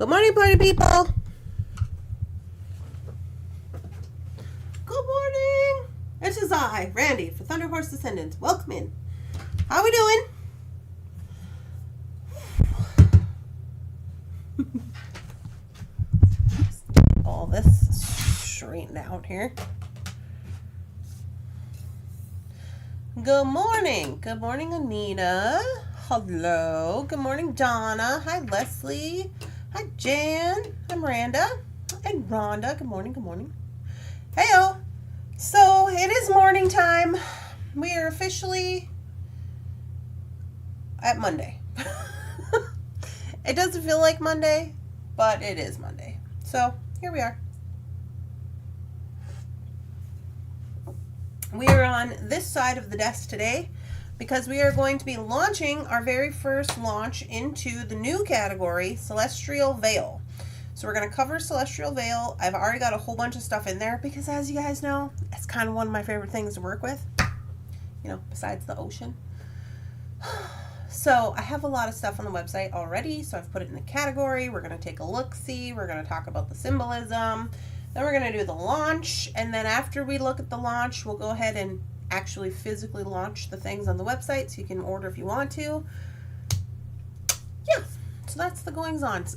Good morning, party people. Good morning. This is I, Randy, for Thunderhorse Descendant. Welcome in. How we doing? All this straightened out here. Good morning. Good morning, Anita. Hello. Good morning, Donna. Hi, Leslie. Hi, Jan. Hi, Miranda. And Rhonda. Good morning. Good morning. Heyo. So it is morning time. We are officially at Monday. It doesn't feel like Monday, but it is Monday. So here we are. We are on this side of the desk today because we are going to be launching our very first launch into the new category, Celestial Veil. So we're going to cover Celestial Veil. I've already got a whole bunch of stuff in there because, as you guys know, it's kind of one of my favorite things to work with, you know, besides the ocean. So I have a lot of stuff on the website already, so I've put it in the category. We're going to take a look-see. We're going to talk about the symbolism. Then we're going to do the launch, and then after we look at the launch, we'll go ahead and actually physically launch the things on the website so you can order if you want to. Yeah, so that's the goings-on.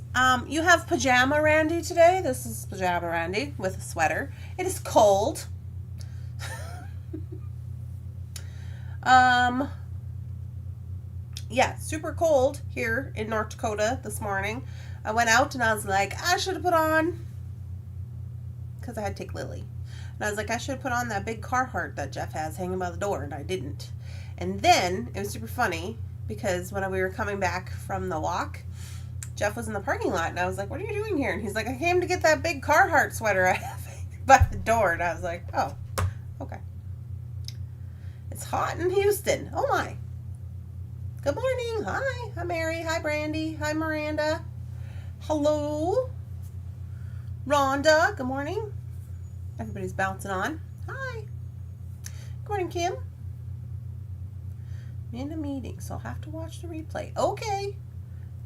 You have Pajama Randy today. This is Pajama Randy with a sweater. It is cold. Yeah, super cold here in North Dakota this morning. I went out and I was like, I should have put on, because I had to take Lily. And I was like, I should have put on that big Carhartt that Jeff has hanging by the door, and I didn't. And then it was super funny because when we were coming back from the walk, Jeff was in the parking lot, and I was like, what are you doing here? And he's like, I came to get that big Carhartt sweater I have by the door. And I was like, oh, okay. It's hot in Houston. Oh my. Good morning. Hi. Hi, Mary. Hi, Brandy. Hi, Miranda. Hello. Rhonda, good morning. Everybody's bouncing on. Hi. Good morning, Kim. I'm in a meeting, so I'll have to watch the replay. Okay.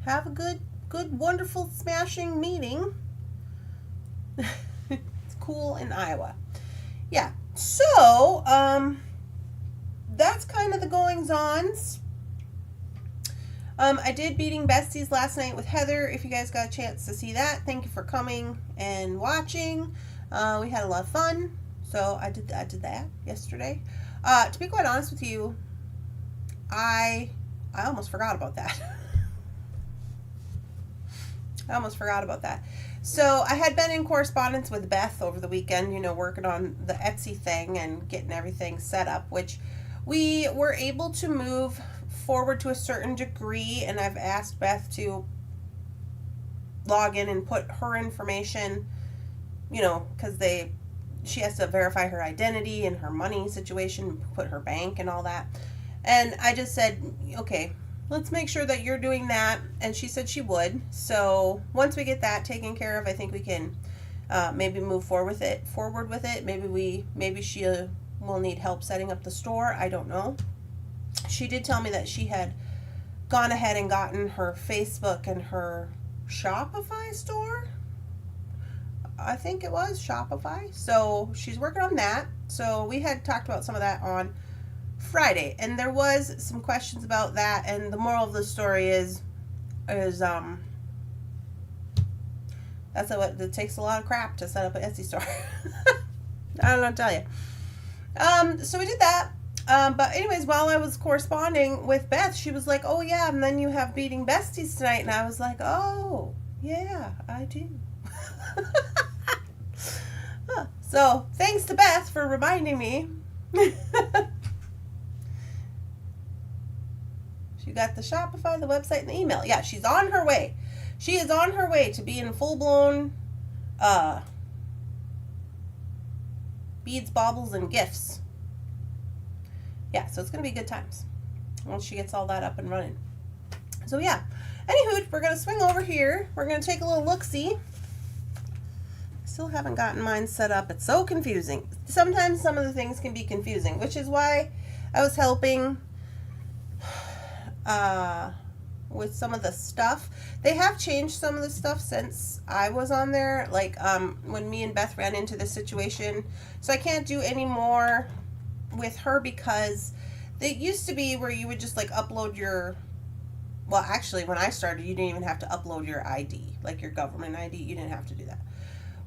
Have a good, wonderful, smashing meeting. It's cool in Iowa. Yeah. So, that's kind of the goings-ons. I did Beading Besties last night with Heather. If you guys got a chance to see that, thank you for coming and watching. We had a lot of fun, so I did that yesterday. To be quite honest with you, I almost forgot about that. I almost forgot about that. So I had been in correspondence with Beth over the weekend, you know, working on the Etsy thing and getting everything set up, which we were able to move forward to a certain degree, and I've asked Beth to log in and put her information, you know, because she has to verify her identity and her money situation, put her bank and all that. And I just said, okay, let's make sure that you're doing that. And she said she would. So once we get that taken care of, I think we can maybe move forward with it. Maybe she will need help setting up the store. I don't know. She did tell me that she had gone ahead and gotten her Facebook and her Shopify store. I think it was Shopify. So she's working on that. So we had talked about some of that on Friday, and there was some questions about that. And the moral of the story is it takes a lot of crap to set up an Etsy store. I don't know what to tell you. So we did that. But anyways, while I was corresponding with Beth, she was like, oh yeah, and then you have Beading Besties tonight. And I was like, oh, yeah, I do. So thanks to Beth for reminding me. She got the Shopify, the website, and the email. Yeah, she's on her way. She is on her way to being full-blown beads, baubles, and gifts. Yeah, so it's going to be good times once she gets all that up and running. So yeah, anywho, we're going to swing over here. We're going to take a little look-see. Still haven't gotten mine set up. It's so confusing. Sometimes some of the things can be confusing, which is why I was helping with some of the stuff. They have changed some of the stuff since I was on there, like when me and Beth ran into this situation. So I can't do any more with her because it used to be where you would just like upload your, well, actually when I started you didn't even have to upload your ID, like your government ID. You didn't have to do that.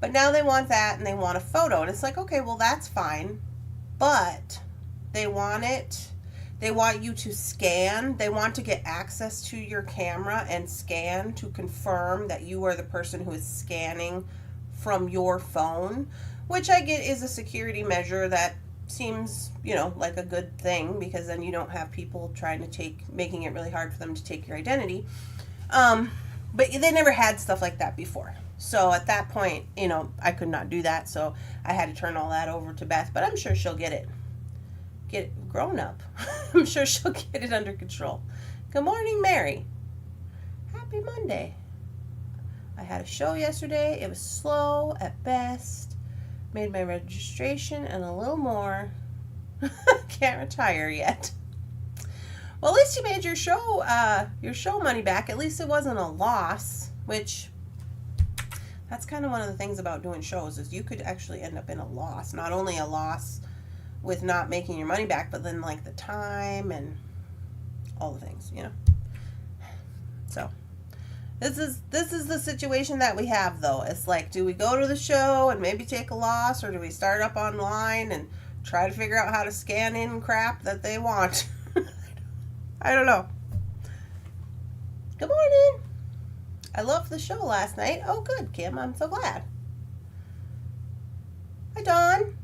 But now they want that, and they want a photo, and it's like, okay, well, that's fine, but they want you to scan. They want to get access to your camera and scan to confirm that you are the person who is scanning from your phone, which I get is a security measure that seems, you know, like a good thing, because then you don't have people trying to making it really hard for them to take your identity. But they never had stuff like that before. So at that point, you know, I could not do that. So I had to turn all that over to Beth, but I'm sure she'll get it grown up. I'm sure she'll get it under control. Good morning, Mary. Happy Monday. I had a show yesterday. It was slow at best. Made my registration and a little more. Can't retire yet. Well, at least you made your show money back. At least it wasn't a loss, which that's kind of one of the things about doing shows is you could actually end up in a loss. Not only a loss with not making your money back, but then like the time and all the things, you know. So this is the situation that we have, though. It's like, do we go to the show and maybe take a loss, or do we start up online and try to figure out how to scan in crap that they want? I don't know. Good morning. I loved the show last night. Oh, good, Kim. I'm so glad. Hi, Dawn.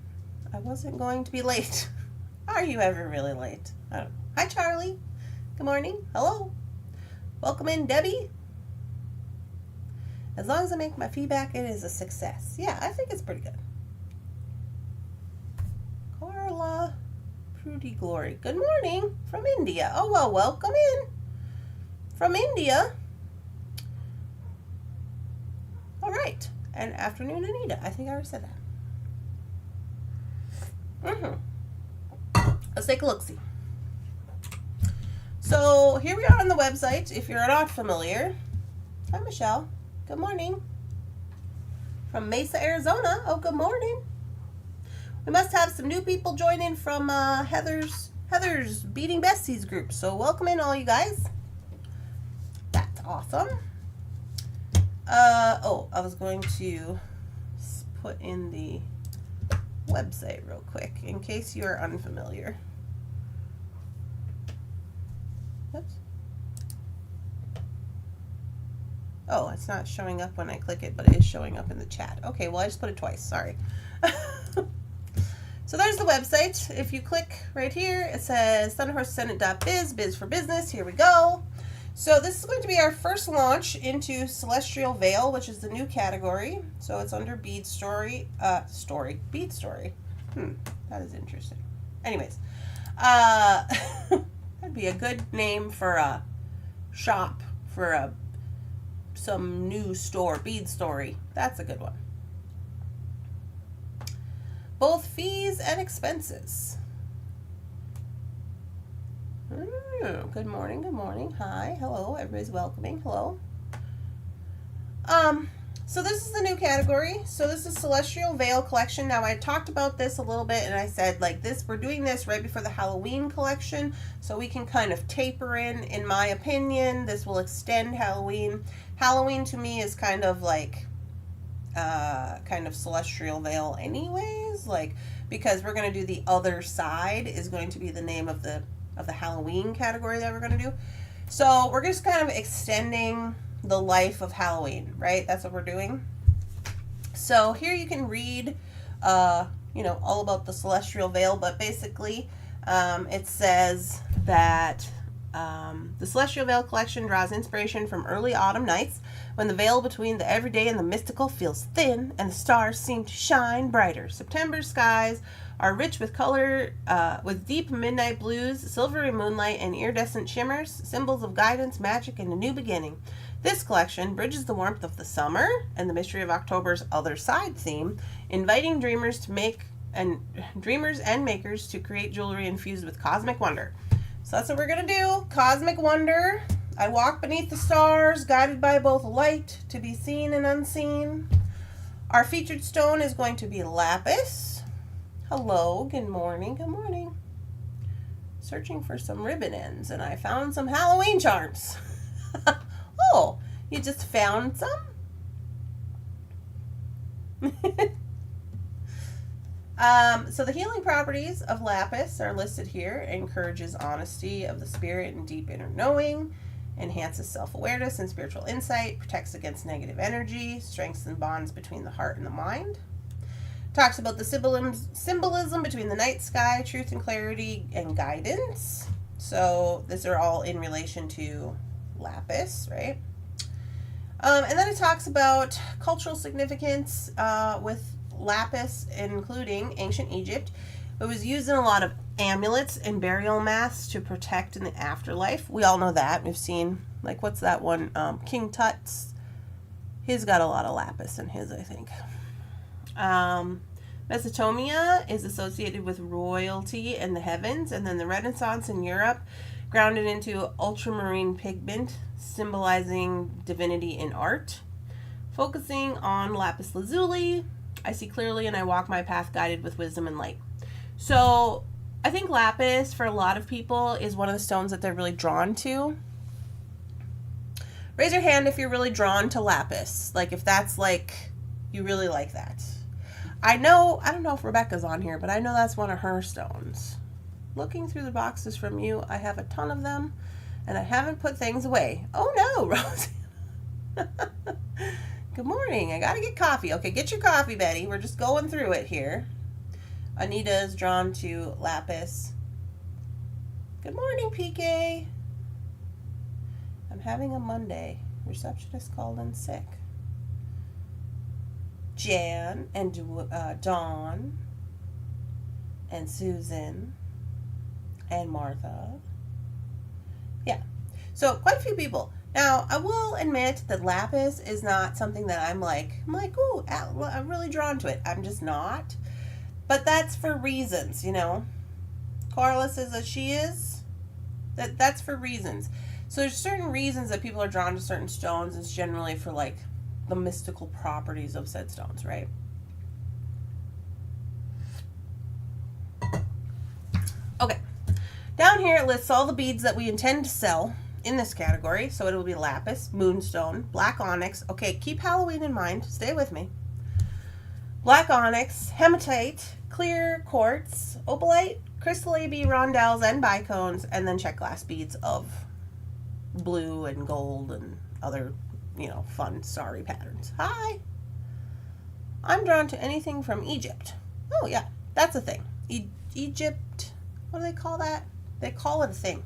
I wasn't going to be late. Are you ever really late? I don't know. Hi, Charlie. Good morning. Hello. Welcome in, Debbie. As long as I make my feedback, it is a success. Yeah, I think it's pretty good. Carla. Prudy Glory. Good morning from India. Oh, well, welcome in from India. All right. And afternoon, Anita. I think I already said that. Let's take a look-see. So here we are on the website. If you're not familiar. Hi, Michelle. Good morning. From Mesa, Arizona. Oh, good morning. We must have some new people join in from Heather's Beating Besties group. So welcome in, all you guys. That's awesome. Oh, I was going to put in the website real quick in case you are unfamiliar. Oops. Oh, it's not showing up when I click it, but it is showing up in the chat. Okay, well, I just put it twice. Sorry. So there's the website. If you click right here, it says thunderhorsedescendant.biz, biz for business. Here we go. So this is going to be our first launch into Celestial Veil, which is the new category. So it's under Bead Story. Bead Story. That is interesting. Anyways, that'd be a good name for a shop, for some new store. Bead Story. That's a good one. Both fees and expenses. Good morning, good morning. Hi, hello, everybody's welcoming. Hello. So this is the new category. So this is Celestial Veil collection. Now I talked about this a little bit, and I said like this, we're doing this right before the Halloween collection, so we can kind of taper in my opinion. This will extend Halloween. Halloween to me is kind of like Celestial Veil anyways, like, because we're going to do the other side is going to be the name of the Halloween category that we're going to do. So we're just kind of extending the life of Halloween, right? That's what we're doing. So here you can read, all about the Celestial Veil, but basically it says that the Celestial Veil collection draws inspiration from early autumn nights when the veil between the everyday and the mystical feels thin and the stars seem to shine brighter. September skies are rich with color, with deep midnight blues, silvery moonlight, and iridescent shimmers, symbols of guidance, magic, and a new beginning. This collection bridges the warmth of the summer and the mystery of October's other side theme, inviting dreamers and makers to create jewelry infused with cosmic wonder. So that's what we're going to do. Cosmic Wonder. I walk beneath the stars, guided by both light to be seen and unseen. Our featured stone is going to be lapis. Hello, good morning, good morning. Searching for some ribbon ends, and I found some Halloween charms. Oh, you just found some? So the healing properties of lapis are listed here. It encourages honesty of the spirit and deep inner knowing, enhances self-awareness and spiritual insight, protects against negative energy, strengthens bonds between the heart and the mind. Talks about the symbolism between the night sky, truth and clarity, and guidance. So these are all in relation to lapis, right? And then it talks about cultural significance with lapis, including ancient Egypt. It was used in a lot of amulets and burial masks to protect in the afterlife. We all know that. We've seen, like, what's that one? King Tut's. He's got a lot of lapis in his, I think. Mesopotamia is associated with royalty and the heavens, and then the Renaissance in Europe grounded into ultramarine pigment, symbolizing divinity in art. Focusing on lapis lazuli, I see clearly and I walk my path guided with wisdom and light. So I think lapis for a lot of people is one of the stones that they're really drawn to. Raise your hand if you're really drawn to lapis. Like if that's like, you really like that. I don't know if Rebecca's on here, but I know that's one of her stones. Looking through the boxes from you, I have a ton of them, and I haven't put things away. Oh no, Rosie. Good morning. I gotta get coffee. Okay, get your coffee, Betty. We're just going through it here. Anita is drawn to lapis. Good morning, PK. I'm having a Monday. Receptionist called in sick. Jan and Dawn and Susan and Martha. Yeah. So quite a few people. Now, I will admit that lapis is not something that I'm like, ooh, I'm really drawn to it. I'm just not. But that's for reasons, you know. Carla says that she is. That's for reasons. So there's certain reasons that people are drawn to certain stones. It's generally for like the mystical properties of said stones, right? Okay. Down here it lists all the beads that we intend to sell in this category. So it will be lapis, moonstone, black onyx. Okay, keep Halloween in mind. Stay with me. Black onyx, hematite, clear quartz, opalite, crystal AB rondelles and bicones, and then check glass beads of blue and gold and other, you know, fun starry patterns. Hi. I'm drawn to anything from Egypt. Oh yeah, that's a thing. Egypt, what do they call that? They call it a thing.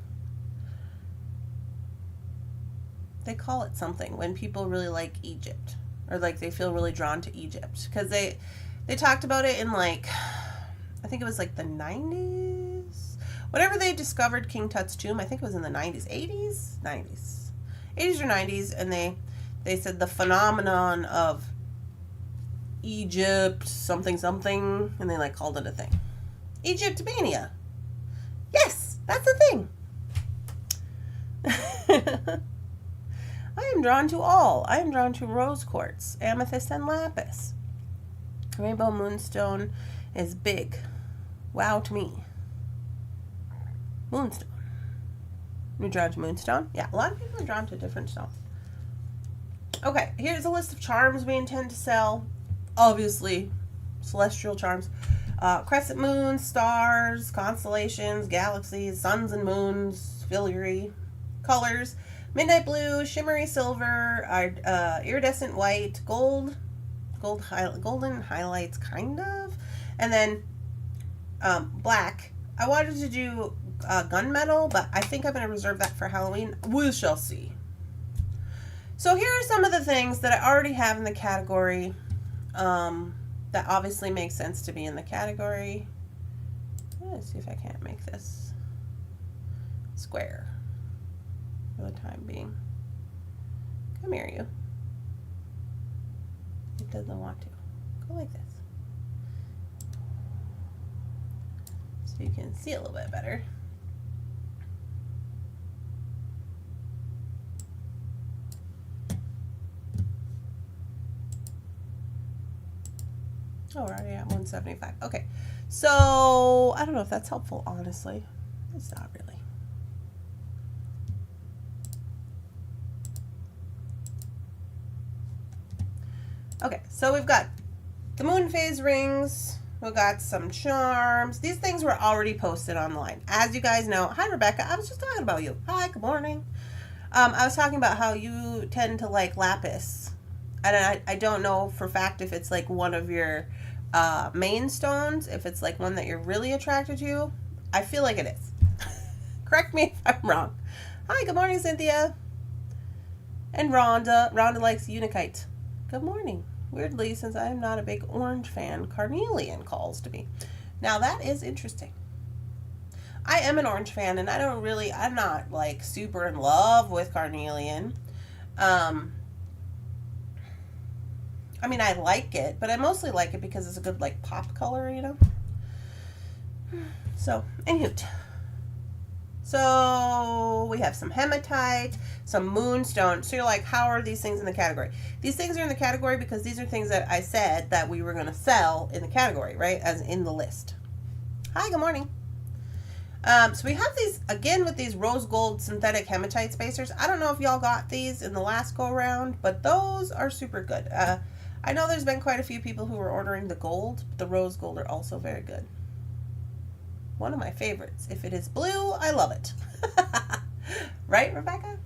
They call it something when people really like Egypt, or like they feel really drawn to Egypt, because they talked about it in like, I think it was like the 90s. Whenever they discovered King Tut's tomb, I think it was in the 90s, 80s or 90s, and they said the phenomenon of Egypt something, and they like called it a thing. Egypt mania. Yes, that's a thing. I am drawn to all. I am drawn to rose quartz, amethyst, and lapis. Rainbow moonstone is big. Wow to me. Moonstone. You're drawn to moonstone? Yeah, a lot of people are drawn to different stones. Okay, here's a list of charms we intend to sell. Obviously, celestial charms. Crescent moons, stars, constellations, galaxies, suns and moons, filigree, colors, midnight blue, shimmery silver, iridescent white, golden highlights, kind of, and then black. I wanted to do gunmetal, but I think I'm going to reserve that for Halloween. We shall see. So here are some of the things that I already have in the category that obviously makes sense to be in the category. Let's see if I can't make this square for the time being. Come here, you. It doesn't want to. Go like this. So you can see a little bit better. Oh, we're already at 175. Okay. So, I don't know if that's helpful, honestly. It's not really. Okay, so we've got the moon phase rings. We've got some charms. These things were already posted online. As you guys know, hi, Rebecca. I was just talking about you. Hi, good morning. I was talking about how you tend to like lapis. And I don't know for fact if it's like one of your main stones, if it's like one that you're really attracted to. I feel like it is. Correct me if I'm wrong. Hi, good morning, Cynthia. And Rhonda. Rhonda likes Unikite. Good morning. Weirdly, since I am not a big orange fan, carnelian calls to me. Now that is interesting. I am an orange fan, and I'm not like super in love with carnelian. I mean, I like it, but I mostly like it because it's a good like pop color, you know? So, anywho. So, we have some hematite, some moonstone. So you're like, how are these things in the category? These things are in the category because these are things that I said that we were going to sell in the category, right? As in the list. Hi, good morning. So we have these, again, with these rose gold synthetic hematite spacers. I don't know if y'all got these in the last go around, but those are super good. I know there's been quite a few people who were ordering the gold, but the rose gold are also very good. One of my favorites. If it is blue, I love it. Right, Rebecca?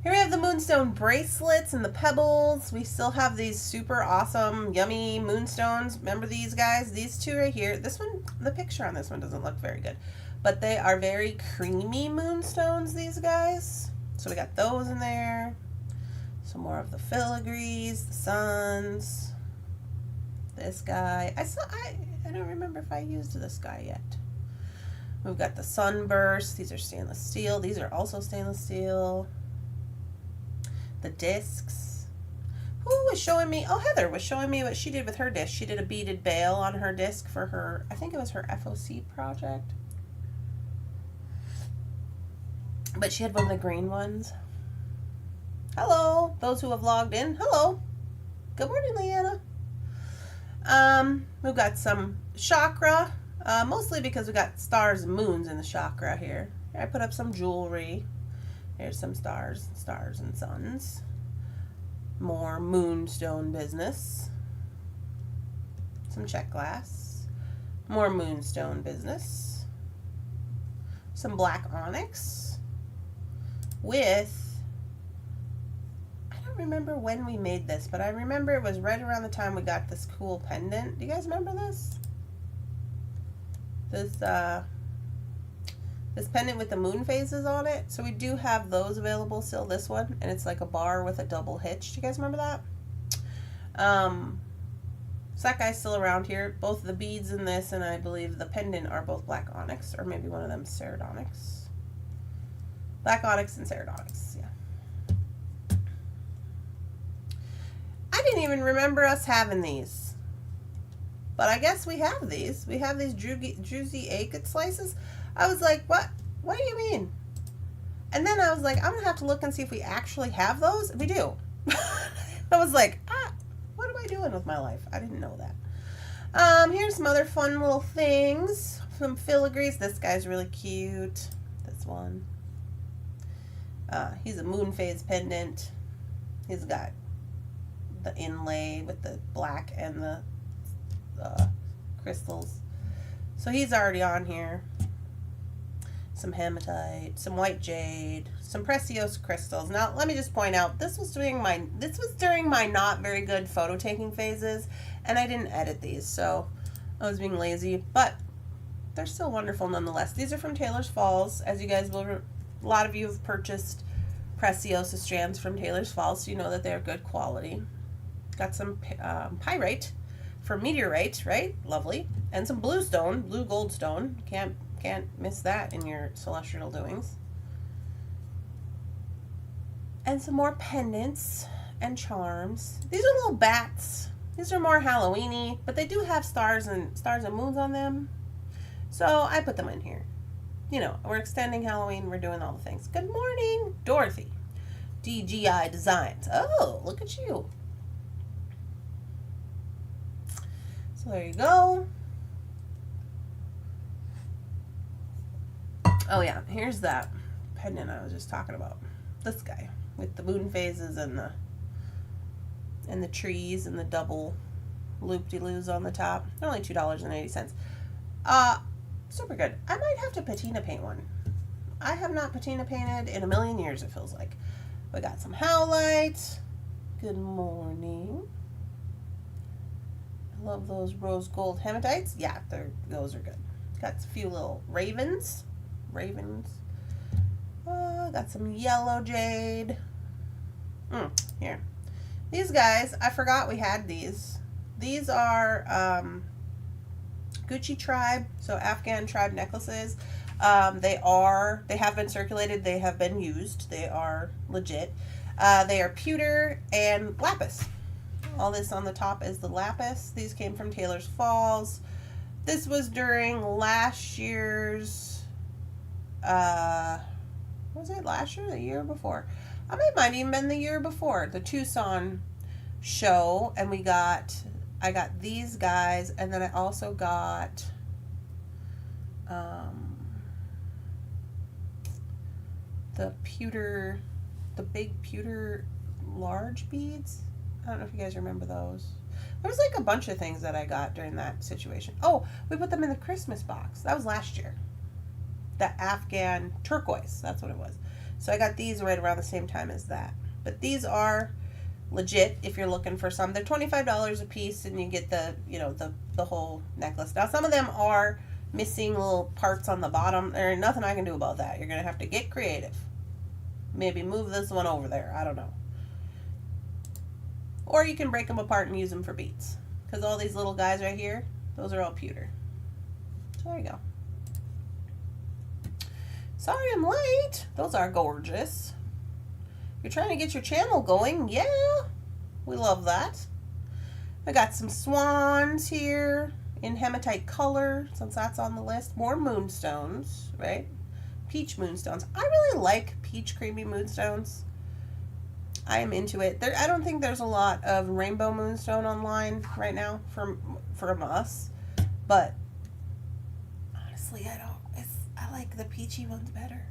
Here we have the moonstone bracelets and the pebbles. We still have these super awesome, yummy moonstones. Remember these guys? These two right here. This one, the picture on this one doesn't look very good. But they are very creamy moonstones, these guys. So we got those in there. Some more of the filigrees, the suns. This guy. I don't remember if I used this guy yet. We've got the sunburst. These are stainless steel. These are also stainless steel. The discs. Who was showing me? Oh, Heather was showing me what she did with her disc. She did a beaded bail on her disc for her, I think it was her FOC project. But she had one of the green ones. Hello, those who have logged in. Hello. Good morning, Leanna. We've got some chakra. Mostly because we got stars and moons in the chakra here. I put up some jewelry. Here's some stars and suns. More moonstone business. Some check glass. More moonstone business. Some black onyx. With, I don't remember when we made this, but I remember it was right around the time we got this cool pendant. Do you guys remember this? This pendant with the moon phases on it. So we do have those available still, this one, and it's like a bar with a double hitch. Do you guys remember that? So that guy's still around here. Both the beads in this and I believe the pendant are both black onyx, or maybe one of them ceridonyx. Black onyx and ceridonyx, yeah. I didn't even remember us having these. But I guess we have these. We have these juicy agate slices. I was like, what? What do you mean? And then I was like, I'm going to have to look and see if we actually have those. We do. I was like, what am I doing with my life? I didn't know that. Here's some other fun little things. Some filigrees. This guy's really cute. This one. He's a moon phase pendant. He's got the inlay with the black and the crystals. So he's already on here. Some hematite, some white jade, some precious crystals. Now let me just point out, this was during my not very good photo taking phases, and I didn't edit these, so I was being lazy, but they're still wonderful nonetheless. These are from Taylor's Falls. As you guys will, a lot of you have purchased Preciosa strands from Taylor's Falls, so you know that they're good quality. Got some pyrite for meteorite, right? Lovely. And some blue stone, blue gold stone. Can't miss that in your celestial doings. And some more pendants and charms. These are little bats. These are more Halloween-y, but they do have stars and moons on them. So I put them in here. You know, we're extending Halloween. We're doing all the things. Good morning, Dorothy. DGI Designs. Oh, look at you. So there you go. Oh yeah, here's that pendant I was just talking about. This guy with the moon phases and the trees and the double loop-de-loos on the top. They're only $2.80. Super good. I might have to patina paint one. I have not patina painted in a million years, it feels like. We got some howlites. Good morning. I love those rose gold hematites. Yeah, those are good. Got a few little ravens. Got some yellow jade. Here. These guys, I forgot we had these. These are Gucci tribe, so Afghan tribe necklaces. They have been circulated, they have been used, they are legit. They are pewter and lapis. All this on the top is the lapis. These came from Taylor's Falls. This was during last year's, was it last year or the year before? It might even been the year before, the Tucson show, and I got these guys, and then I also got the big pewter large beads. I don't know if you guys remember those. There was like a bunch of things that I got during that situation. Oh, we put them in the Christmas box. That was last year. The Afghan turquoise, that's what it was. So I got these right around the same time as that. But these are legit if you're looking for some. They're $25 a piece, and you get the whole necklace. Now some of them are missing little parts on the bottom. There's nothing I can do about that. You're gonna have to get creative. Maybe move this one over there. I don't know. Or you can break them apart and use them for beads. Because all these little guys right here, those are all pewter. So there you go. Sorry I'm late. Those are gorgeous. You're trying to get your channel going. Yeah, we love that. I got some swans here in hematite color, since that's on the list. More moonstones, right? Peach moonstones. I really like peach creamy moonstones. I am into it. I don't think there's a lot of rainbow moonstone online right now from us, but honestly, I like the peachy ones better.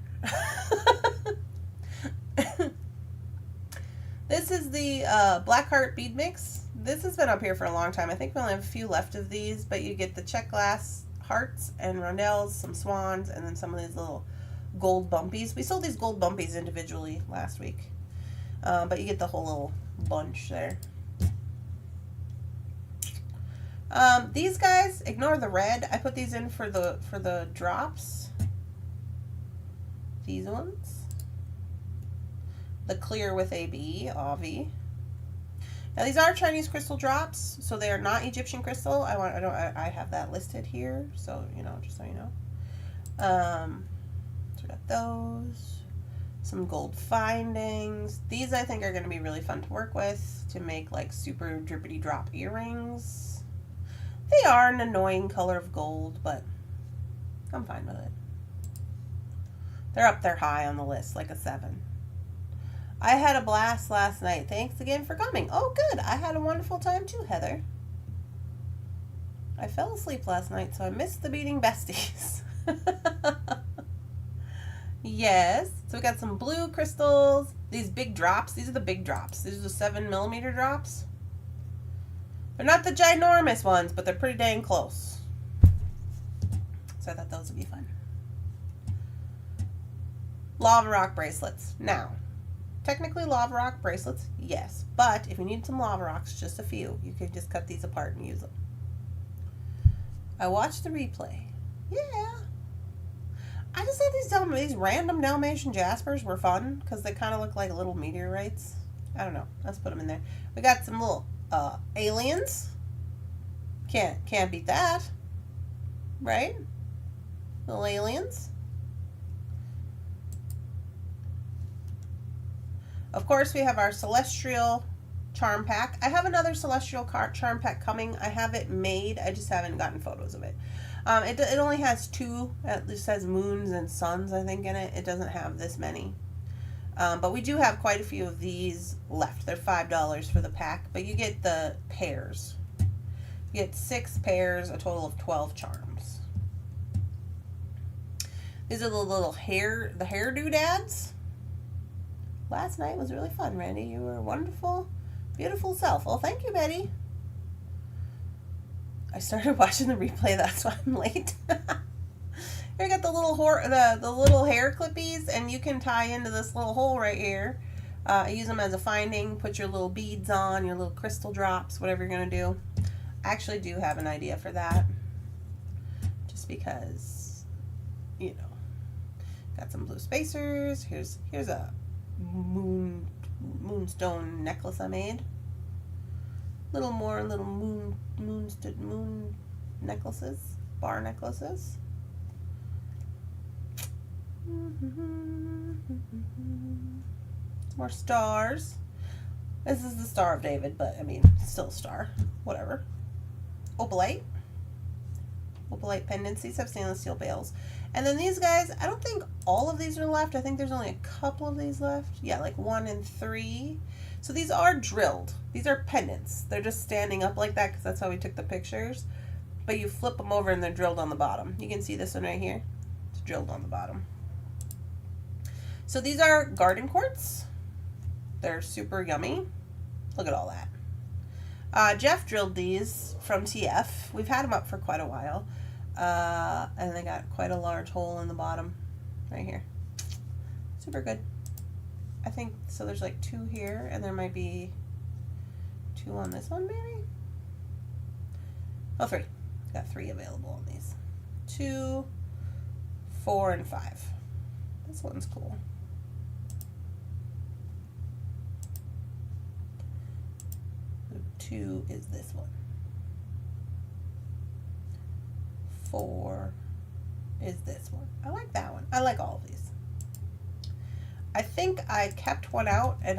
This is the Blackheart bead mix. This has been up here for a long time. I think we only have a few left of these, but you get the check glass hearts and rondelles, some swans, and then some of these little gold bumpies. We sold these gold bumpies individually last week, but you get the whole little bunch there. These guys, ignore the red. I put these in for the drops. These ones. The clear with AB, Avi. Now these are Chinese crystal drops, so they are not Egyptian crystal. I have that listed here, so just so you know. So we got those. Some gold findings. These I think are going to be really fun to work with to make like super drippity drop earrings. They are an annoying color of gold, but I'm fine with it. They're up there high on the list, like a 7. I had a blast last night. Thanks again for coming. Oh, good. I had a wonderful time too, Heather. I fell asleep last night, so I missed the beating besties. Yes. So we got some blue crystals. These big drops. These are the big drops. These are the 7mm drops. They're not the ginormous ones, but they're pretty dang close. So I thought those would be fun. Lava rock bracelets. Now, technically lava rock bracelets, yes. But if you need some lava rocks, just a few, you could just cut these apart and use them. I watched the replay. Yeah. I just thought these random Dalmatian jaspers were fun because they kind of look like little meteorites. I don't know. Let's put them in there. We got some little aliens. Can't beat that. Right? Little aliens. Of course, we have our Celestial Charm Pack. I have another Celestial Charm Pack coming. I have it made. I just haven't gotten photos of it. It only has 2. It just says moons and suns, I think, in it. It doesn't have this many. But we do have quite a few of these left. They're $5 for the pack, but you get the pairs. You get 6 pairs, a total of 12 charms. These are the little the hair doodads. Last night was really fun, Randy. You were a wonderful, beautiful self. Well, thank you, Betty. I started watching the replay, that's why I'm late. Here I got the little the little hair clippies, and you can tie into this little hole right here. Use them as a finding. Put your little beads on, your little crystal drops, whatever you're gonna do. I actually do have an idea for that, just because, you know. Got some blue spacers. Here's a moonstone necklace I made. Little more little moon necklaces, bar necklaces. More stars. This is the Star of David, but I mean, still a star. Whatever. Opalite pendants. These have stainless steel bails. And then these guys, I don't think all of these are left. I think there's only a couple of these left. Yeah, like 1 and 3. So these are drilled. These are pendants. They're just standing up like that because that's how we took the pictures. But you flip them over and they're drilled on the bottom. You can see this one right here. It's drilled on the bottom. So these are garden quartz. They're super yummy. Look at all that. Jeff drilled these from TF. We've had them up for quite a while. And they got quite a large hole in the bottom right here. Super good. I think, so there's like 2 here, and there might be 2 on this one maybe? Oh, 3. Got 3 available on these. 2, 4, and 5. This one's cool. The 2 is this one. 4 is this one. I like that one. I like all of these. I think I kept one out, and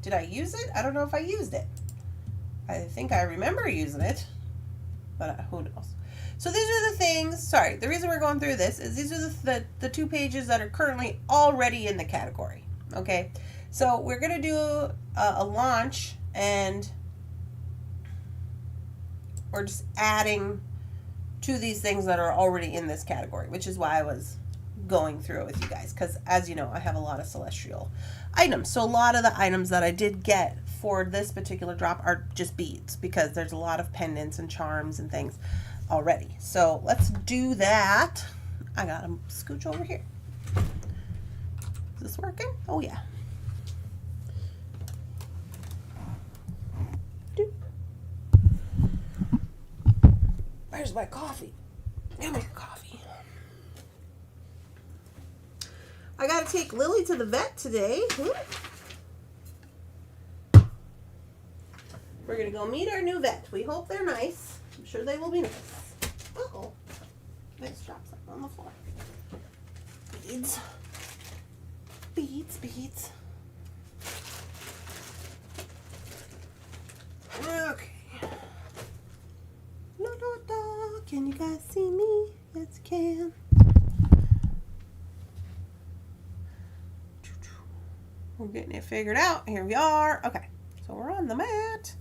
did I use it? I don't know if I used it. I think I remember using it, but who knows. So these are the things, sorry, the reason we're going through this is these are the 2 pages that are currently already in the category, okay? So we're going to do a launch, and we're just adding to these things that are already in this category, which is why I was going through it with you guys, because as you know, I have a lot of celestial items. So a lot of the items that I did get for this particular drop are just beads, because there's a lot of pendants and charms and things already. So let's do that. I gotta scooch over here. Is this working? Oh yeah. Where's my coffee? Give me your coffee. I gotta take Lily to the vet today. We're gonna go meet our new vet. We hope they're nice. I'm sure they will be nice. Uh-oh. I just dropped something on the floor. Beads. Beads, beads. Okay. Can you guys see me? Yes, you can. We're getting it figured out. Here we are. Okay, so we're on the mat.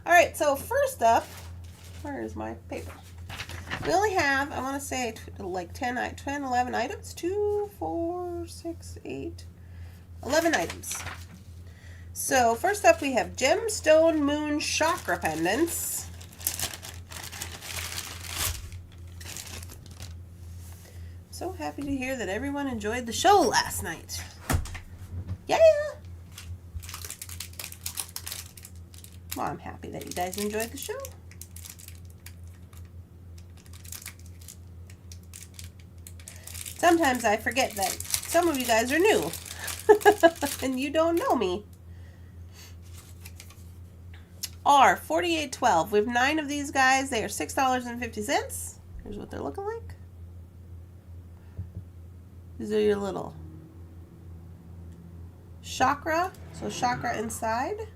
All right, so first up, where is my paper? We only have, I want to say, like 10, 11 items. 2, 4, 6, 8, 11 items. So first up, we have Gemstone Moon Chakra Pendants. So happy to hear that everyone enjoyed the show last night. Yeah. Well, I'm happy that you guys enjoyed the show. Sometimes I forget that some of you guys are new and you don't know me. R4812. We have 9 of these guys. They are $6.50. Here's what they're looking like. These are your little chakra. So chakra inside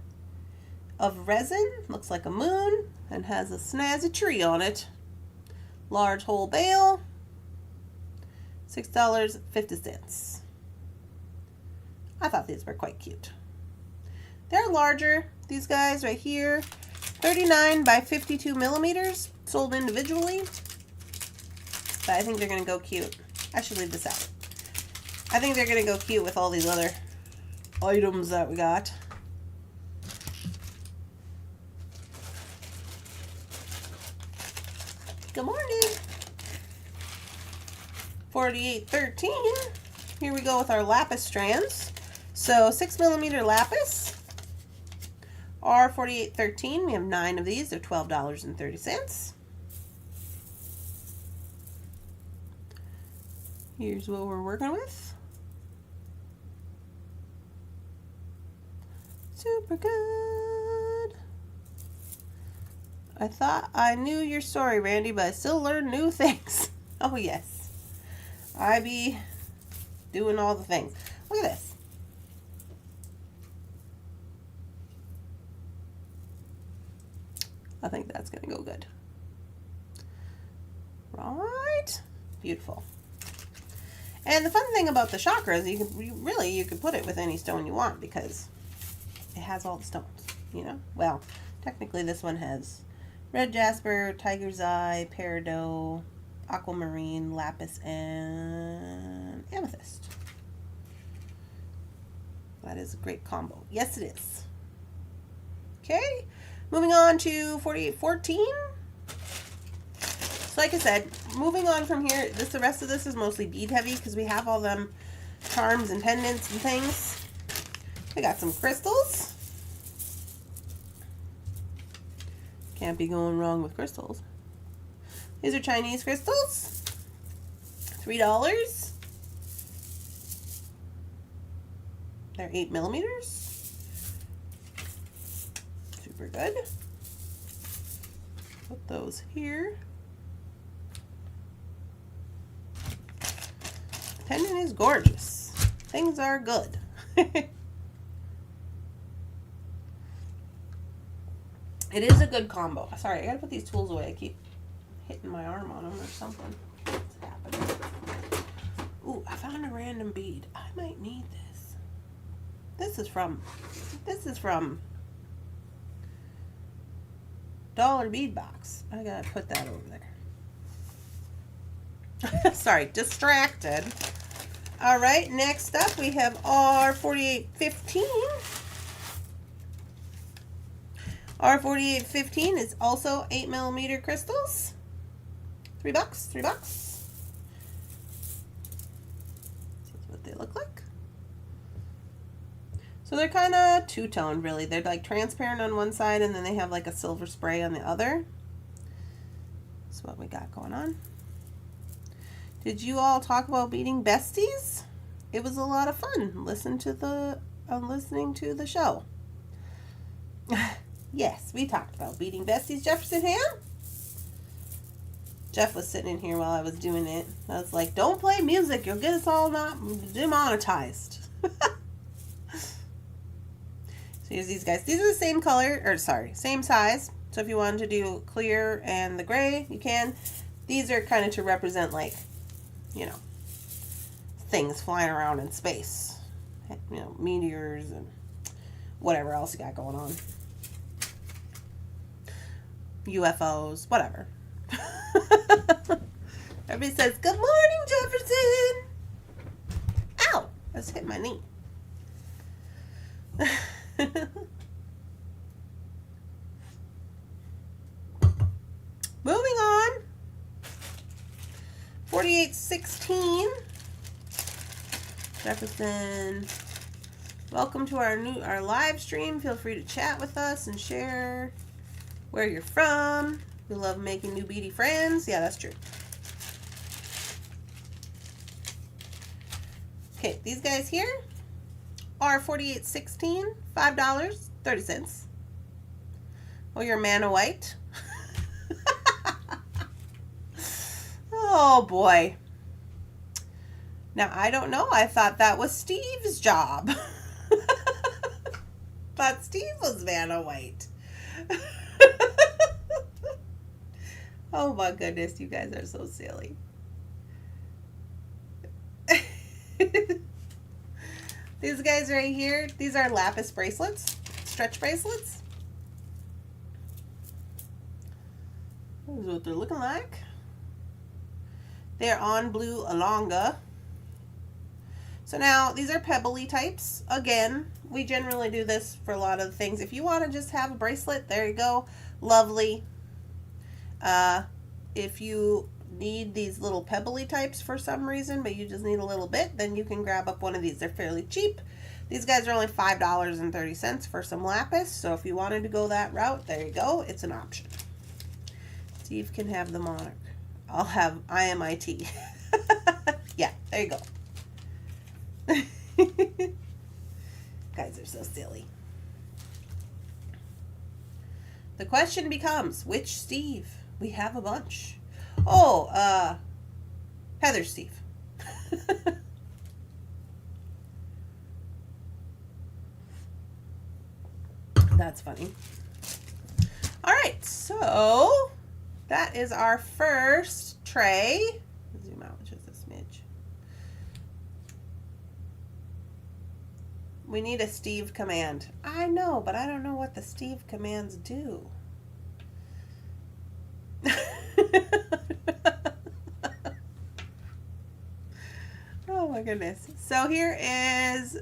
of resin. Looks like a moon and has a snazzy tree on it. Large whole bale. $6.50. I thought these were quite cute. They're larger. These guys right here 39 by 52 millimeters, sold individually. But I think they're going to go cute. I should leave this out. I think they're going to go cute with all these other items that we got. Good morning. 4813. Here we go with our lapis strands. So 6 millimeter lapis. R4813. We have 9 of these. They're $12.30. Here's what we're working with. Super good. I thought I knew your story, Randy, but I still learn new things. Oh, yes. I be doing all the things. Look at this. I think that's going to go good. Right. Beautiful. And the fun thing about the chakras, you can put it with any stone you want because it has all the stones, you know? Well, technically this one has red jasper, tiger's eye, peridot, aquamarine, lapis, and amethyst. That is a great combo. Yes, it is. Okay, moving on to 4814. So like I said, moving on from here, the rest of this is mostly bead heavy because we have all them charms and pendants and things. We got some crystals. Can't be going wrong with crystals. These are Chinese crystals. $3. They're 8 millimeters. Super good. Put those here. Pendant is gorgeous. Things are good. It is a good combo. Sorry, I gotta put these tools away. I keep hitting my arm on them or something. What's happening? Ooh, I found a random bead. I might need this. This is from Dollar Bead Box. I gotta put that over there. Sorry, distracted. All right, next up we have R4815. R4815 is also 8 millimeter crystals. $3, $3. This is what they look like. So they're kind of two-toned, really. They're like transparent on one side, and then they have like a silver spray on the other. That's what we got going on. Did you all talk about beating besties? It was a lot of fun. Listening to the show. Yes, we talked about beating besties. Jefferson Ham? Jeff was sitting in here while I was doing it. I was like, don't play music. You'll get us all not demonetized. So here's these guys. These are the same color, or sorry, same size. So if you wanted to do clear and the gray, you can. These are kind of to represent, like, you know, things flying around in space. You know, meteors and whatever else you got going on. UFOs, whatever. Everybody says, good morning, Jefferson. Ow, I just hit my knee. Moving on. 4816. Jefferson, welcome to our live stream. Feel free to chat with us and share where you're from. We love making new beady friends. Yeah, that's true. Okay, these guys here are 4816, $5.30. Oh, you're a man of white. Oh boy. Now I don't know. I thought that was Steve's job. Thought Steve was man of white. Oh my goodness, you guys are so silly. These guys right here, these are lapis bracelets, stretch bracelets. This is what they're looking like. They're on blue alonga. So now these are pebbly types. Again, we generally do this for a lot of things. If you want to just have a bracelet, there you go. Lovely. If you need these little pebbly types for some reason, but you just need a little bit, then you can grab up one of these. They're fairly cheap. These guys are only $5.30 for some lapis. So if you wanted to go that route, there you go. It's an option. Steve can have the monarch. I'll have IMIT. Yeah, there you go. Guys are so silly. The question becomes, which Steve? We have a bunch. Oh, Heather Steve. That's funny. All right, so that is our first tray. Zoom out just a smidge. We need a Steve command. I know, but I don't know what the Steve commands do. Oh my goodness. So here is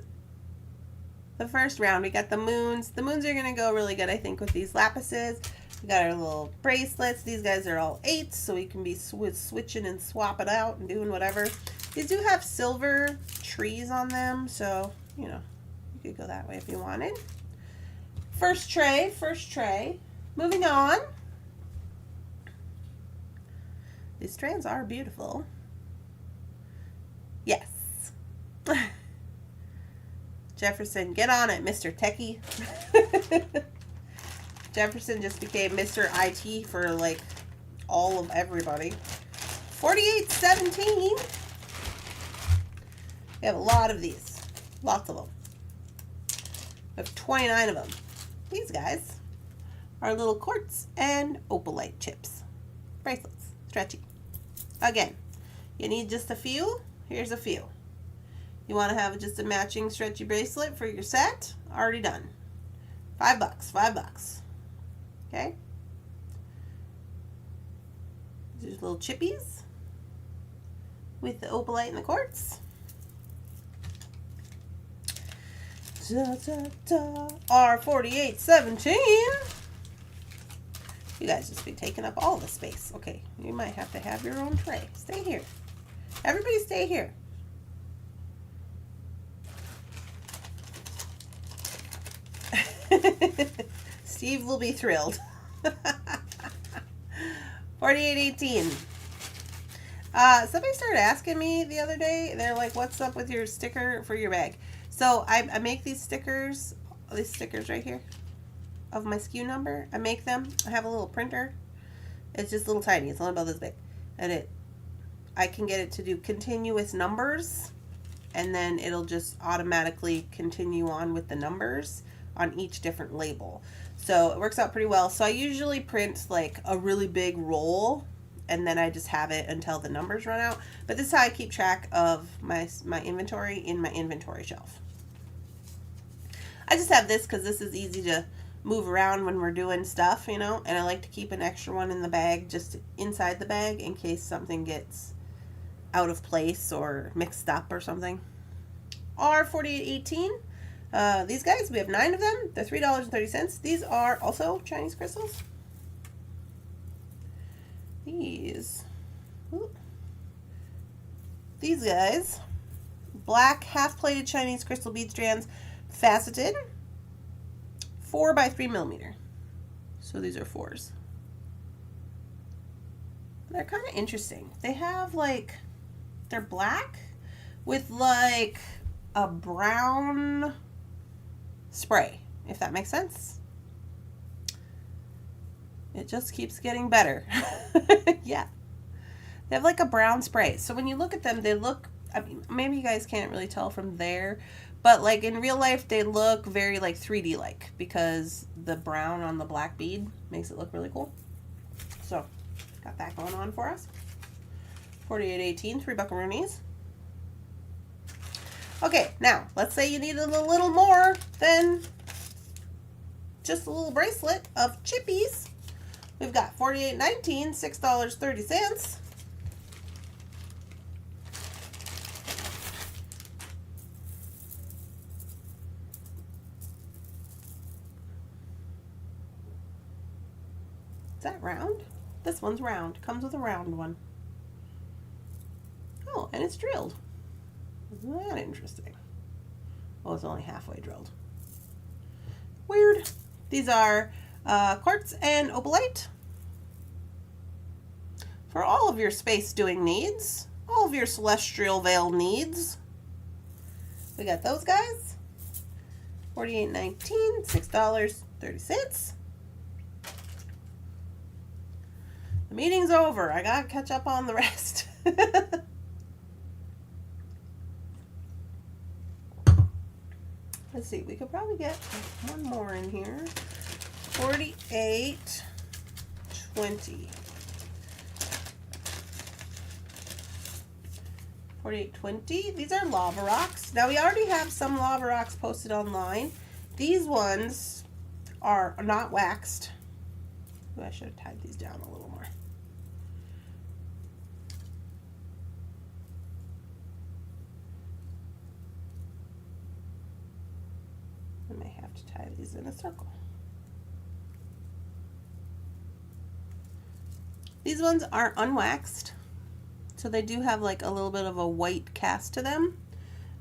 the first round. We got the moons. The moons are going to go really good, I think, with these lapises. We got our little bracelets. These guys are all 8s, so we can be switching and swapping out and doing whatever. These do have silver trees on them, so, you know, you could go that way if you wanted. First tray, first tray. Moving on. These strands are beautiful. Yes. Jefferson, get on it, Mr. Techie. Jefferson just became Mr. IT for like all of everybody. 4817. We have a lot of these. Lots of them. We have 29 of them. These guys are little quartz and opalite chips. Bracelets. Stretchy. Again, you need just a few. Here's a few. You want to have just a matching stretchy bracelet for your set? Already done. $5. $5. Okay. These are little chippies with the opalite and the quartz. Da, da, da. R4817. You guys just be taking up all the space. Okay, you might have to have your own tray. Stay here. Everybody stay here. Steve will be thrilled. 4818. Somebody started asking me the other day. They're like, what's up with your sticker for your bag? So I make these stickers right here of my SKU number. I make them. I have a little printer. It's just a little tiny. It's only about this big. And I can get it to do continuous numbers, and then it'll just automatically continue on with the numbers on each different label. So it works out pretty well. So I usually print like a really big roll, and then I just have it until the numbers run out. But this is how I keep track of my inventory in my inventory shelf. I just have this because this is easy to move around when we're doing stuff, you know, and I like to keep an extra one in the bag, just inside the bag, in case something gets out of place or mixed up or something. R4818. These guys, we have 9 of them. They're $3.30. These are also Chinese crystals. These guys, black half-plated Chinese crystal bead strands, faceted, 4 by 3 millimeter. So these are 4s. They're kind of interesting. They have like, they're black with like a brown spray, if that makes sense. It just keeps getting better. Yeah. They have like a brown spray. So when you look at them, they look, I mean, maybe you guys can't really tell from there, but like in real life, they look very like 3D like, because the brown on the black bead makes it look really cool. So got that going on for us. 4818, 3 buckaroonies. Okay, now let's say you needed a little more than just a little bracelet of chippies. We've got $48.19, $6.30. Is that round? This one's round. Comes with a round one. Oh, and it's drilled. Isn't that interesting? Oh, it's only halfway drilled. Weird. These are quartz and opalite for all of your space doing needs, all of your celestial veil needs. We got those guys. $48.19, $6.30. The meeting's over. I gotta catch up on the rest. Let's see, we could probably get one more in here. $48.20. $48.20. These are lava rocks. Now we already have some lava rocks posted online. These ones are not waxed. Ooh, I should have tied these down a little more. I may have to tie these in a circle. These ones are unwaxed, so they do have like a little bit of a white cast to them.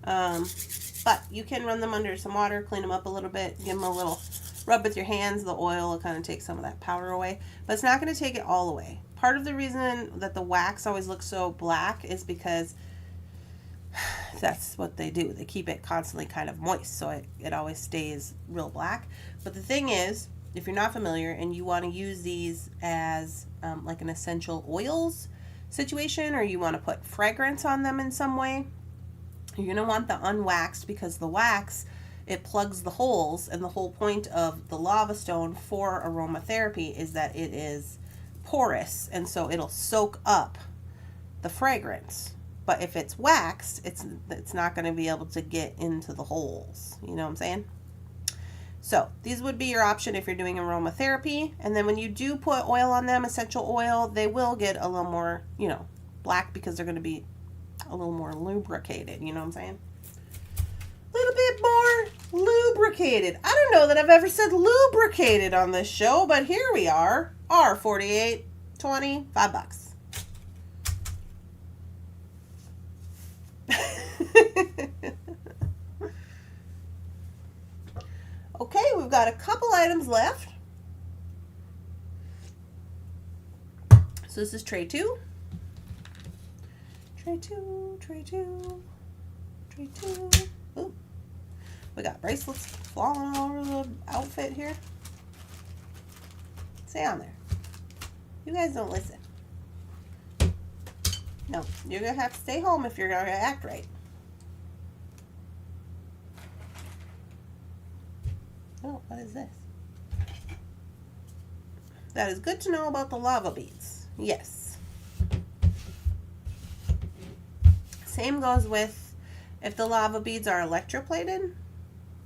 But you can run them under some water, clean them up a little bit, give them a little rub with your hands. The oil will kind of take some of that powder away, but it's not going to take it all away. Part of the reason that the wax always looks so black is because that's what they do. They keep it constantly kind of moist, so it always stays real black. But the thing is, if you're not familiar and you want to use these as like an essential oils situation, or you want to put fragrance on them in some way, you're going to want the unwaxed, because the wax, it plugs the holes, and the whole point of the lava stone for aromatherapy is that it is porous, and so it'll soak up the fragrance. But if it's waxed, it's not going to be able to get into the holes. You know what I'm saying? So these would be your option if you're doing aromatherapy. And then when you do put oil on them, essential oil, they will get a little more, you know, black, because they're going to be a little more lubricated. You know what I'm saying? A little bit more lubricated. I don't know that I've ever said lubricated on this show, but here we are. Our $48.20, $5. Okay, we've got a couple items left. So this is tray 2. Tray 2, tray 2, tray 2. Ooh. We got bracelets falling all over the outfit here. Stay on there. You guys don't listen. No, you're going to have to stay home if you're going to act right. Oh, what is this? That is good to know about the lava beads. Yes. Same goes with if the lava beads are electroplated,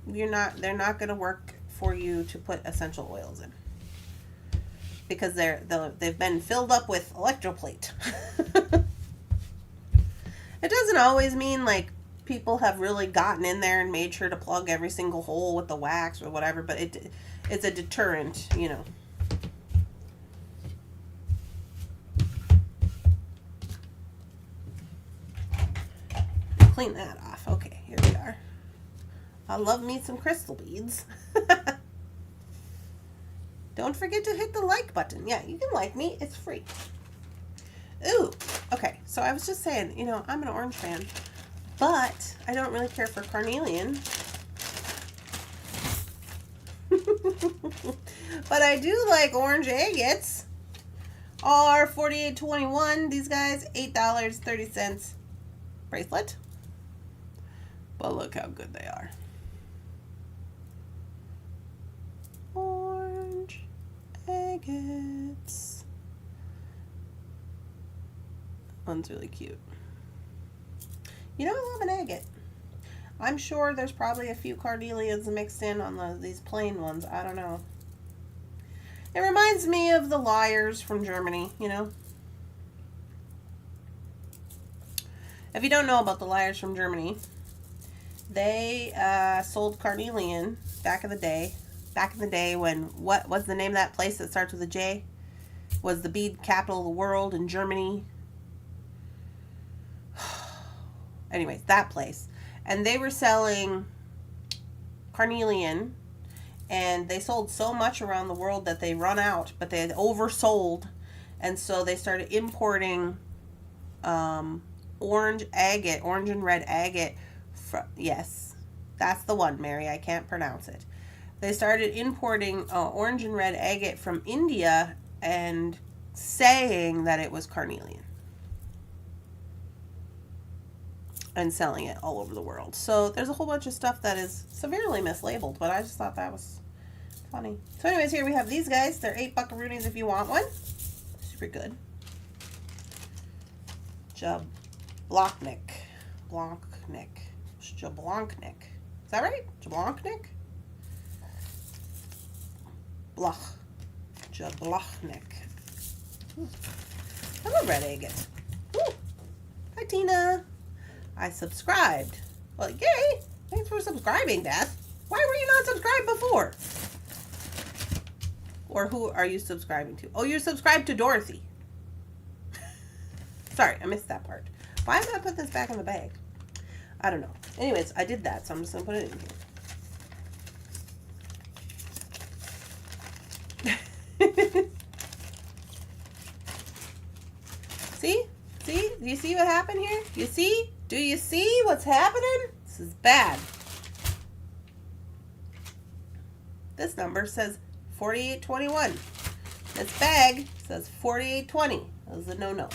they're not going to work for you to put essential oils in, because they've been filled up with electroplate. It doesn't always mean like people have really gotten in there and made sure to plug every single hole with the wax or whatever, but it's a deterrent, you know. Clean that off. Okay, here we are. I love me some crystal beads. Don't forget to hit the like button. Yeah, you can like me. It's free. Ooh, okay. So I was just saying, you know, I'm an orange fan, but I don't really care for carnelian. But I do like orange agates. Are $48.21. These guys, $8.30 bracelet. But look how good they are. Orange agates. One's really cute. You know, I love an agate. I'm sure there's probably a few carnelians mixed in on these plain ones. I don't know. It reminds me of the Liars from Germany, you know. If you don't know about the Liars from Germany, they sold carnelian back in the day. Back in the day when, what was the name of that place that starts with a J? Was the bead capital of the world in Germany? Anyways, that place. And they were selling carnelian, and they sold so much around the world that they run out, but they had oversold, and so they started importing orange and red agate. Yes, that's the one, Mary. I can't pronounce it. They started importing orange and red agate from India and saying that it was carnelian and selling it all over the world. So there's a whole bunch of stuff that is severely mislabeled, but I just thought that was funny. So anyways, here we have these guys. They're 8 buckaroonies if you want one. Super good. Jablonnik. Is that right? Jablonnik? Jablonnik. I love red agate. Ooh. Hi, Tina. I subscribed. Well, yay! Thanks for subscribing, Beth. Why were you not subscribed before? Or who are you subscribing to? Oh, you're subscribed to Dorothy. Sorry, I missed that part. Why did I put this back in the bag? I don't know. Anyways, I did that, so I'm just going to put it in here. See? See? Do you see what happened here? You see? Do you see what's happening? This is bad. This number says 4821. This bag says 4820. That was a no-no.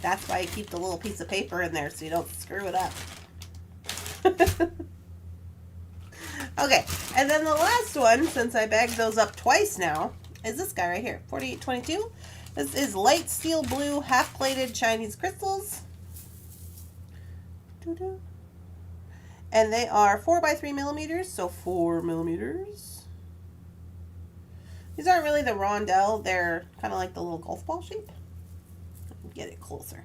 That's why you keep the little piece of paper in there so you don't screw it up. Okay, and then the last one, since I bagged those up twice now, is this guy right here, 4822. This is light steel blue half-plated Chinese crystals. And they are 4 by 3 millimeters, so 4 millimeters. These aren't really the rondelle, they're kind of like the little golf ball shape. Get it closer.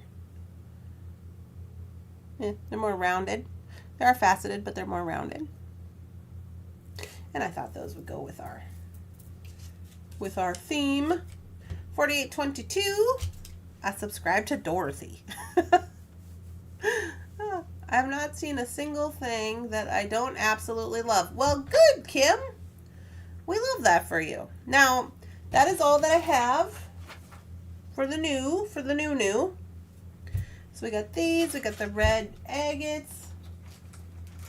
Yeah, they're more rounded. They are faceted, but they're more rounded. And I thought those would go with our theme. 4822. I subscribe to Dorothy. I have not seen a single thing that I don't absolutely love. Well, good, Kim. We love that for you. Now, that is all that I have for the new. So we got these. We got the red agates.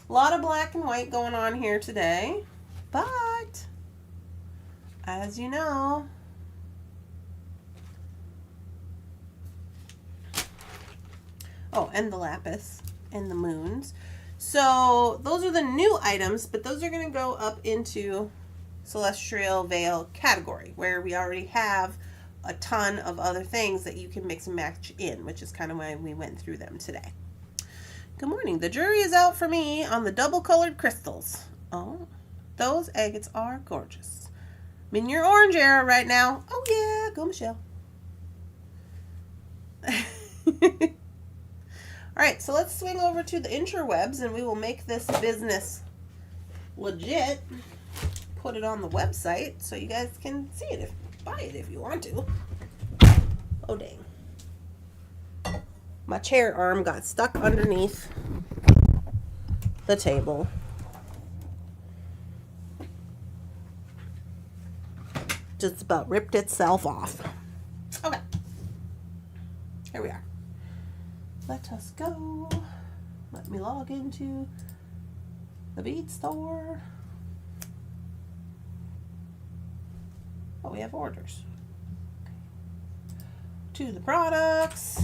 A lot of black and white going on here today. But, as you know, oh, and the lapis and the moons. So those are the new items, but those are going to go up into celestial veil category, where we already have a ton of other things that you can mix and match in, which is kind of why we went through them today. Good morning. The jury is out for me on the double colored crystals. Oh, those agates are gorgeous. I'm in your orange era right now. Oh yeah, go Michelle. Alright, so let's swing over to the interwebs and we will make this business legit. Put it on the website so you guys can see it, buy it if you want to. Oh dang. My chair arm got stuck underneath the table. Just about ripped itself off. Okay. Here we are. Let us go. Let me log into the bead store. Oh, we have orders. To the products.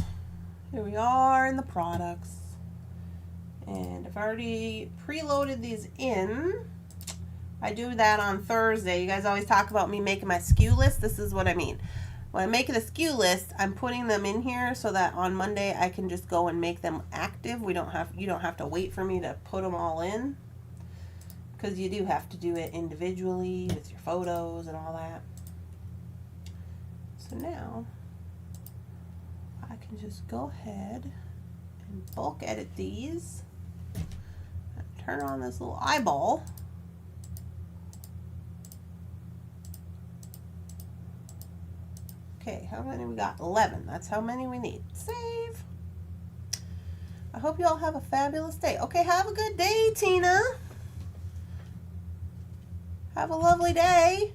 Here we are in the products. And I've already preloaded these in. I do that on Thursday. You guys always talk about me making my SKU list. This is what I mean. when I'm making a SKU list, I'm putting them in here so that on Monday I can just go and make them active. You don't have to wait for me to put them all in, because you do have to do it individually with your photos and all that. So now I can just go ahead and bulk edit these. Turn on this little eyeball. Okay, how many we got? 11. That's how many we need. Save. I hope you all have a fabulous day. Okay, have a good day, Tina. Have a lovely day.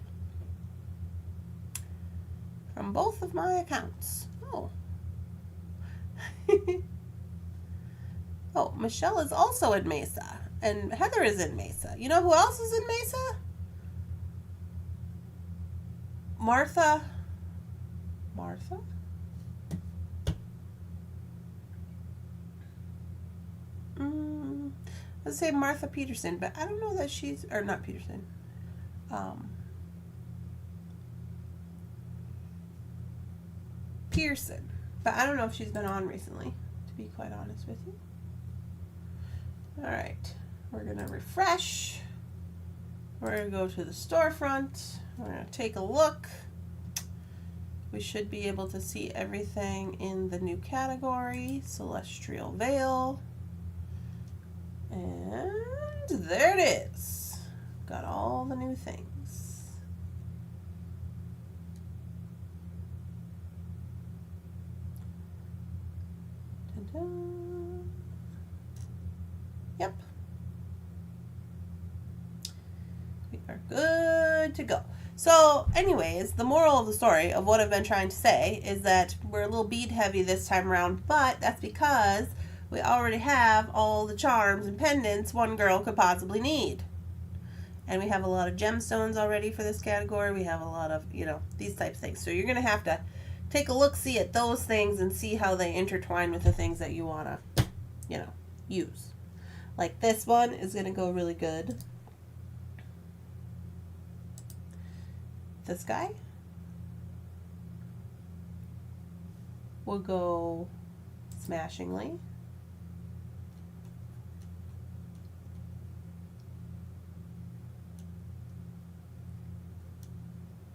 From both of my accounts. Oh. Oh, Michelle is also in Mesa. And Heather is in Mesa. You know who else is in Mesa? Martha. Martha? Let's say Martha Peterson, but I don't know that she's, or not Peterson. Pearson. But I don't know if she's been on recently, to be quite honest with you. All right. We're going to refresh. We're going to go to the storefront. We're going to take a look. We should be able to see everything in the new category, Celestial Veil. And there it is. Got all the new things. Ta-da. Yep. We are good to go. So anyways, the moral of the story of what I've been trying to say is that we're a little bead heavy this time around, but that's because we already have all the charms and pendants one girl could possibly need. And we have a lot of gemstones already for this category. We have a lot of, these types of things. So you're going to have to take a look-see at those things and see how they intertwine with the things that you want to, use. Like this one is going to go really good. This guy will go smashingly.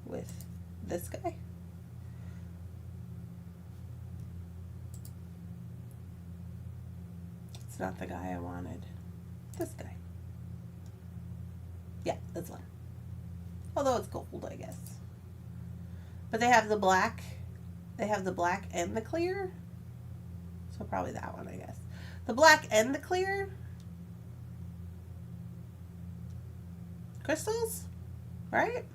With this guy. It's not the guy I wanted. This guy. Yeah, this one. Although it's gold, I guess. But they have the black. They have the black and the clear. So probably that one, I guess. The black and the clear. Crystals. Right?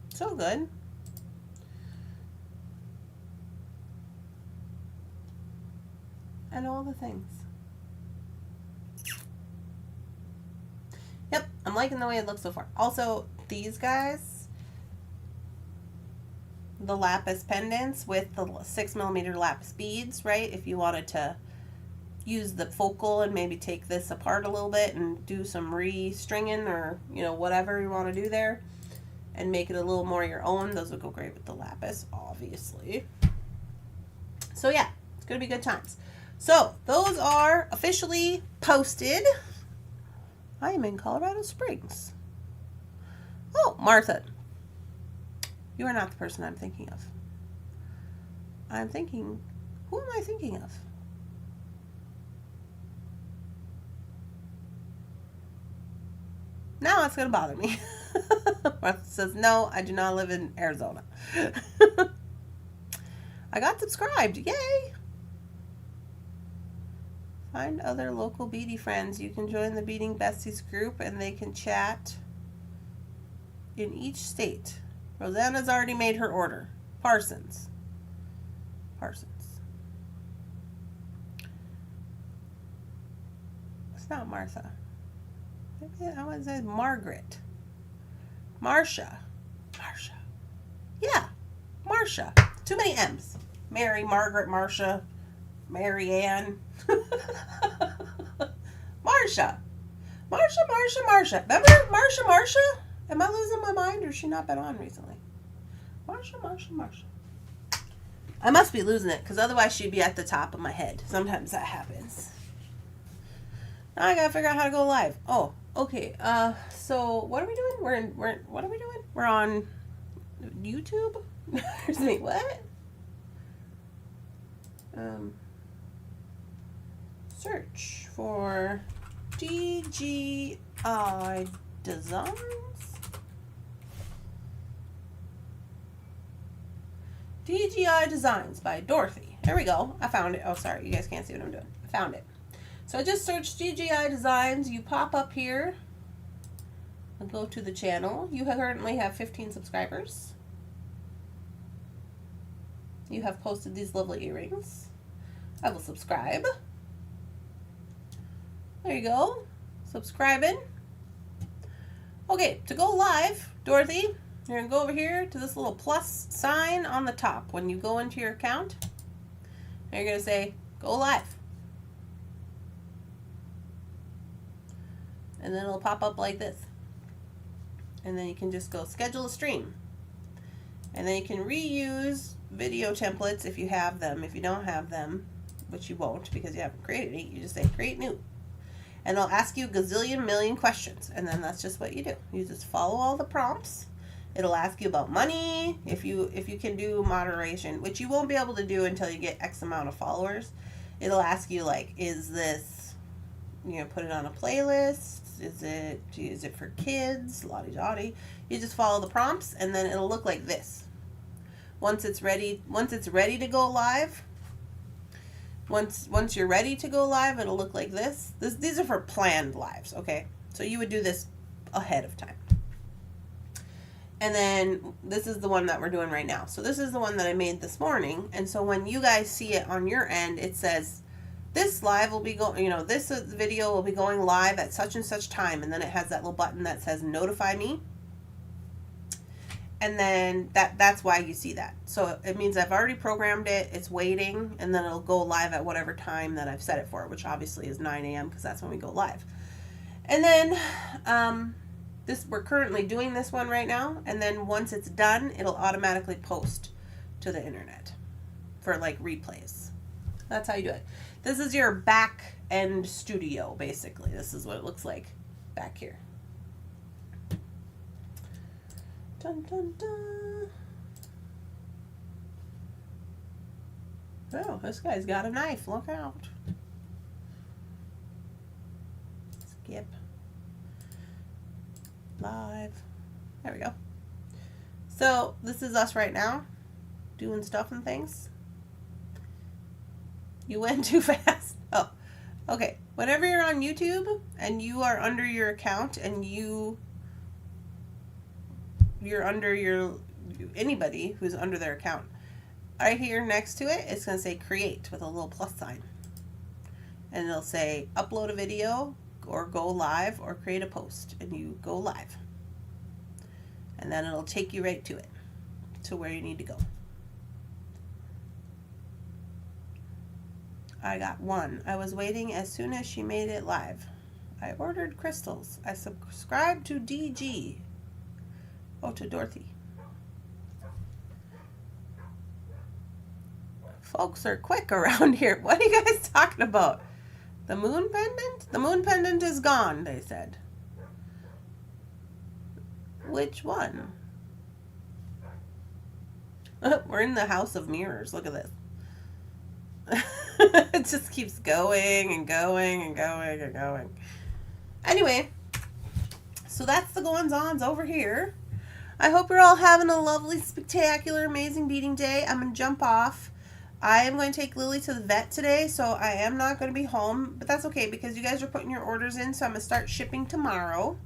So good. And all the things. Yep, I'm liking the way it looks so far. Also, these guys, the lapis pendants with the 6mm lapis beads, right? If you wanted to use the focal and maybe take this apart a little bit and do some re-stringing or, whatever you want to do there and make it a little more your own, those would go great with the lapis, obviously. So yeah, it's going to be good times. So those are officially posted. I am in Colorado Springs. Oh, Martha. You are not the person I'm thinking of. Who am I thinking of? Now it's going to bother me. Martha says, no, I do not live in Arizona. I got subscribed. Yay! Find other local beadie friends. You can join the Beading Besties group and they can chat in each state. Rosanna's already made her order. Parsons. It's not Martha. Maybe I want to say Margaret. Marsha. Yeah, Marsha. Too many M's. Mary, Margaret, Marsha, Mary Ann. Marsha. Remember Marsha? Am I losing my mind or has she not been on recently? Marsha. I must be losing it, because otherwise she'd be at the top of my head. Sometimes that happens. Now I gotta figure out how to go live. Oh, okay. So what are we doing? What are we doing? We're on YouTube? Excuse me, what? Search for DGI Designs. DGI Designs by Dorothy. There we go. I found it. Oh, sorry. You guys can't see what I'm doing. I found it. So I just searched DGI Designs. You pop up here and go to the channel. You currently have 15 subscribers. You have posted these lovely earrings. I will subscribe. There you go. Subscribing. Okay, to go live, Dorothy, you're going to go over here to this little plus sign on the top. When you go into your account, and you're going to say, go live. And then it'll pop up like this. And then you can just go schedule a stream. And then you can reuse video templates if you have them. If you don't have them, which you won't because you haven't created it, you just say create new. And they'll ask you a gazillion million questions. And then that's just what you do. You just follow all the prompts. It'll ask you about money, if you can do moderation, which you won't be able to do until you get X amount of followers. It'll ask you, like, is this, put it on a playlist? Is it for kids? Lottie-dottie. You just follow the prompts, and then it'll look like this. Once it's ready to go live, once you're ready to go live, it'll look like this. These are for planned lives, okay? So you would do this ahead of time. And then this is the one that we're doing right now. So this is the one that I made this morning. And so when you guys see it on your end, it says, this live will be going, this video will be going live at such and such time. And then it has that little button that says notify me. And then that's why you see that. So it means I've already programmed it. It's waiting. And then it'll go live at whatever time that I've set it for, which obviously is 9 a.m. because that's when we go live. And then, we're currently doing this one right now, and then once it's done, it'll automatically post to the internet for like replays. That's how you do it. This is your back end studio, basically. This is what it looks like back here. Dun, dun, dun. Oh, this guy's got a knife. Look out. Skip. Live. There we go. So this is us right now doing stuff and things. You went too fast. Oh, okay. Whenever you're on YouTube and you are under your account and you're under anybody who's under their account, right here next to it, it's going to say create with a little plus sign. And it'll say upload a video or go live or create a post, and you go live. And then it'll take you right to it, to where you need to go. I got one. I was waiting as soon as she made it live. I ordered crystals. I subscribed to DG. Oh, to Dorothy. Folks are quick around here. What are you guys talking about? The moon pendant? The moon pendant is gone, they said. Which one? We're in the house of mirrors. Look at this. It just keeps going and going and going and going. Anyway, so that's the goings-ons over here. I hope you're all having a lovely, spectacular, amazing beading day. I'm going to jump off. I am going to take Lily to the vet today, so I am not going to be home, but that's okay because you guys are putting your orders in, so I'm going to start shipping tomorrow.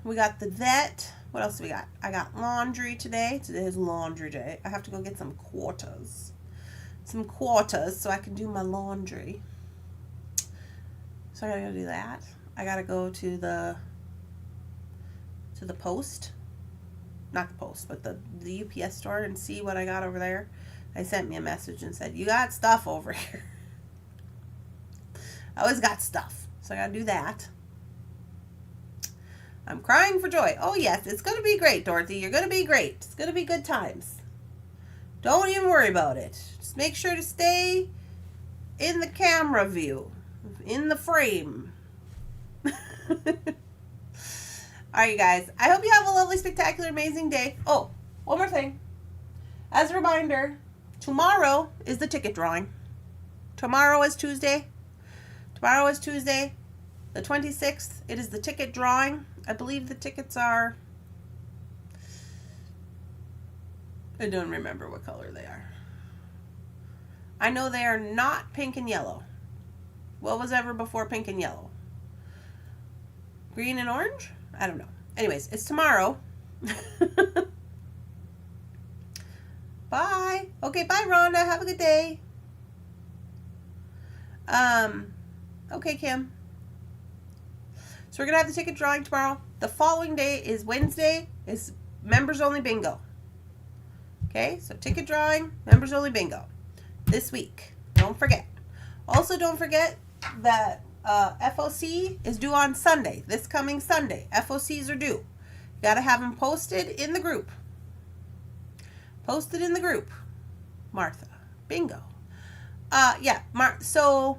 We got the vet. What else do we got? I got laundry today. Today is laundry day. I have to go get some quarters. So I can do my laundry. So I gotta go do that. I gotta go to the post. Not the post, but the UPS store and see what I got over there. They sent me a message and said, you got stuff over here. I always got stuff. So I gotta do that. I'm crying for joy. Oh yes, it's gonna be great, Dorothy. You're gonna be great. It's gonna be good times. Don't even worry about it. Just make sure to stay in the camera view, in the frame. Alright, you guys. I hope you have a lovely, spectacular, amazing day. Oh, one more thing. As a reminder, tomorrow is the ticket drawing. Tomorrow is Tuesday. Tomorrow is Tuesday, the 26th. It is the ticket drawing. I believe the tickets are... I don't remember what color they are. I know they are not pink and yellow. What was ever before pink and yellow? Green and orange? I don't know. Anyways, it's tomorrow. Bye. Okay, bye, Rhonda. Have a good day. Okay, Kim. So we're going to have the ticket drawing tomorrow. The following day is Wednesday. Is members only bingo. Okay, so ticket drawing, members only bingo. This week. Don't forget. Also, don't forget that FOC is due on Sunday. This coming Sunday. FOCs are due. You got to have them posted in the group. Posted in the group. Martha. Bingo. Yeah. So,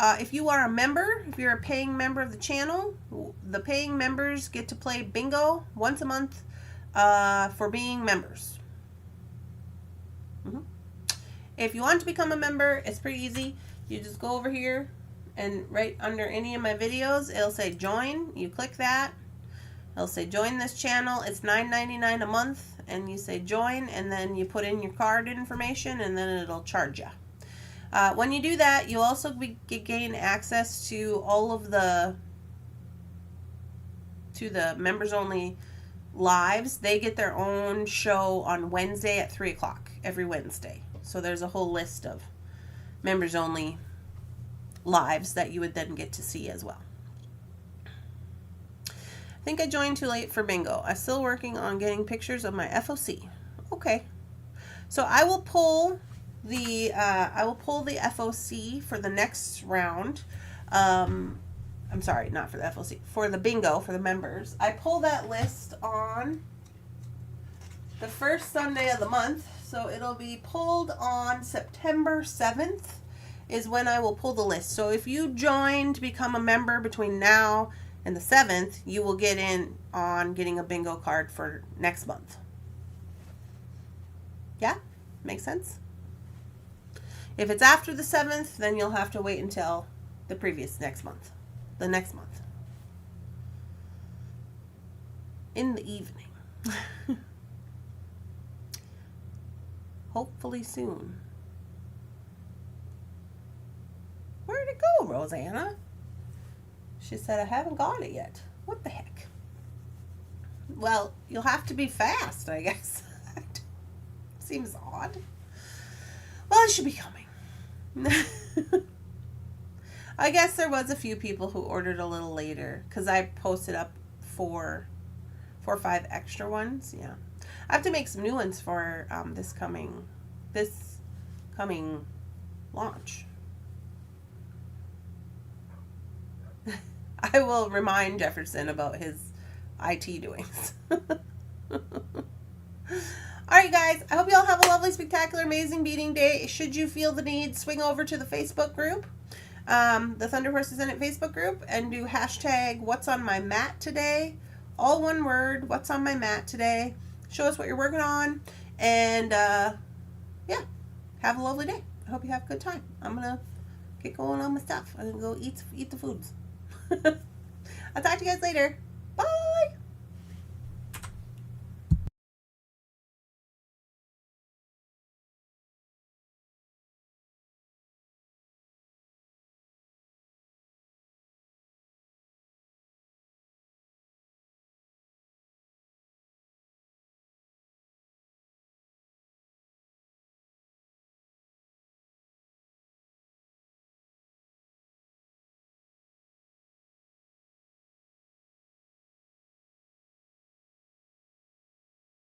if you are a member, if you're a paying member of the channel, the paying members get to play bingo once a month for being members. If you want to become a member, it's pretty easy. You just go over here and right under any of my videos, it'll say join. You click that. It'll say join this channel. It's $9.99 a month, and you say join, and then you put in your card information, and then it'll charge you. When you do that, you'll also gain access to all of the members only lives. They get their own show on Wednesday at 3 o'clock every Wednesday. So there's a whole list of members only lives that you would then get to see as well. I think I joined too late for bingo. I'm still working on getting pictures of my FOC. Okay. So I will pull the FOC for the next round. I'm sorry, not for the FOC, for the bingo for the members. I pull that list on the first Sunday of the month, so it'll be pulled on September 7th is when I will pull the list. So if you join to become a member between now and the 7th, you will get in on getting a bingo card for next month. Yeah? Makes sense? If it's after the 7th, then you'll have to wait until the next month. The next month. In the evening. Hopefully soon. Where'd it go, Rosanna? She said, I haven't got it yet. What the heck? Well, you'll have to be fast, I guess. Seems odd. Well, it should be coming. I guess there was a few people who ordered a little later because I posted up 4 or 5 extra ones. Yeah. I have to make some new ones for this coming launch. I will remind Jefferson about his IT doings. Alright guys, I hope you all have a lovely, spectacular, amazing beading day. Should you feel the need, swing over to the Facebook group, the Thunderhorse Descendant Facebook group, and do hashtag what's on my mat today. All one word, what's on my mat today. Show us what you're working on. And yeah, have a lovely day. I hope you have a good time. I'm going to get going on my stuff. I'm going to go eat the foods. I'll talk to you guys later.